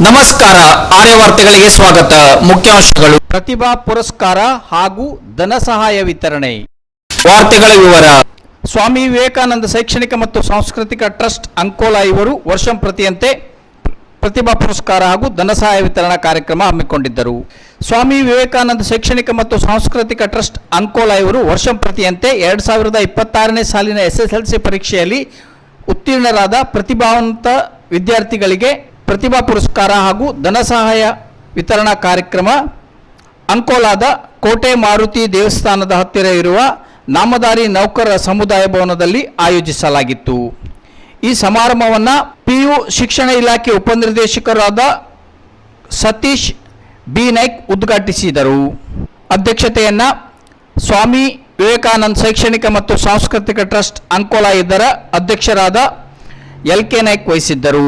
ನಮಸ್ಕಾರ, ಆರ್ಯವಾರ್ತೆಗಳಿಗೆ ಸ್ವಾಗತ. ಮುಖ್ಯಾಂಶಗಳು: ಪ್ರತಿಭಾ ಪುರಸ್ಕಾರ ಹಾಗೂ ಧನ ಸಹಾಯ ವಿತರಣೆ. ವಾರ್ತೆಗಳ ವಿವರ. ಸ್ವಾಮಿ ವಿವೇಕಾನಂದ ಶೈಕ್ಷಣಿಕ ಮತ್ತು ಸಾಂಸ್ಕೃತಿಕ ಟ್ರಸ್ಟ್ ಅಂಕೋಲಾ ಇವರು ವರ್ಷಂಪ್ರತಿಯಂತೆ ಪ್ರತಿಭಾ ಪುರಸ್ಕಾರ ಹಾಗೂ ಧನ ಸಹಾಯ ವಿತರಣಾ ಕಾರ್ಯಕ್ರಮ ಹಮ್ಮಿಕೊಂಡಿದ್ದರು. ಸ್ವಾಮಿ ವಿವೇಕಾನಂದ ಶೈಕ್ಷಣಿಕ ಮತ್ತು ಸಾಂಸ್ಕೃತಿಕ ಟ್ರಸ್ಟ್ ಅಂಕೋಲಾ ಇವರು ವರ್ಷಂಪ್ರತಿಯಂತೆ 2026ನೇ ಸಾಲಿನ SSLC ಪರೀಕ್ಷೆಯಲ್ಲಿ ಉತ್ತೀರ್ಣರಾದ ಪ್ರತಿಭಾವಂತ ವಿದ್ಯಾರ್ಥಿಗಳಿಗೆ ಪ್ರತಿಭಾ ಪುರಸ್ಕಾರ ಹಾಗೂ ಧನ ಸಹಾಯ ವಿತರಣಾ ಕಾರ್ಯಕ್ರಮ ಅಂಕೋಲಾದ ಕೋಟೆ ಮಾರುತಿ ದೇವಸ್ಥಾನದ ಹತ್ತಿರ ಇರುವ ನಾಮಧಾರಿ ನೌಕರರ ಸಮುದಾಯ ಭವನದಲ್ಲಿ ಆಯೋಜಿಸಲಾಗಿತ್ತು. ಈ ಸಮಾರಂಭವನ್ನು PU ಶಿಕ್ಷಣ ಇಲಾಖೆ ಉಪನಿರ್ದೇಶಕರಾದ ಸತೀಶ್ ಬಿ ನಾಯ್ಕ್ ಉದ್ಘಾಟಿಸಿದರು. ಅಧ್ಯಕ್ಷತೆಯನ್ನು ಸ್ವಾಮಿ ವಿವೇಕಾನಂದ ಶೈಕ್ಷಣಿಕ ಮತ್ತು ಸಾಂಸ್ಕೃತಿಕ ಟ್ರಸ್ಟ್ ಅಂಕೋಲಾ ಇದರ ಅಧ್ಯಕ್ಷರಾದ LK ನಾಯ್ಕ್ ವಹಿಸಿದ್ದರು.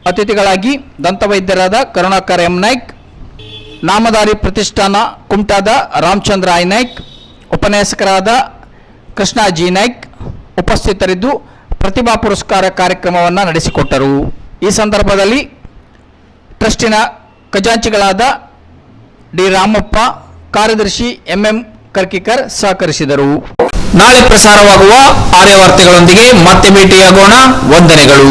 ಅತಿಥಿಗಳಾಗಿ ದಂತವೈದ್ಯರಾದ ಕರುಣಾಕರ್ M ನಾಯ್ಕ್, ನಾಮಧಾರಿ ಪ್ರತಿಷ್ಠಾನ ಕುಮಟಾದ ರಾಮಚಂದ್ರ I ನಾಯ್ಕ್, ಉಪನ್ಯಾಸಕರಾದ ಕೃಷ್ಣ G ನಾಯ್ಕ್ ಉಪಸ್ಥಿತರಿದ್ದು ಪ್ರತಿಭಾ ಪುರಸ್ಕಾರ ಕಾರ್ಯಕ್ರಮವನ್ನು ನಡೆಸಿಕೊಟ್ಟರು. ಈ ಸಂದರ್ಭದಲ್ಲಿ ಟ್ರಸ್ಟಿನ ಖಜಾಂಚಿಗಳಾದ ಡಿ ರಾಮಪ್ಪ, ಕಾರ್ಯದರ್ಶಿ MM ಕರ್ಕಿಕರ್ ಸಹಕರಿಸಿದರು. ನಾಳೆ ಪ್ರಸಾರವಾಗುವ ಆರ್ಯವಾರ್ತೆಗಳೊಂದಿಗೆ ಮತ್ತೆ ಭೇಟಿಯಾಗೋಣ. ವಂದನೆಗಳು.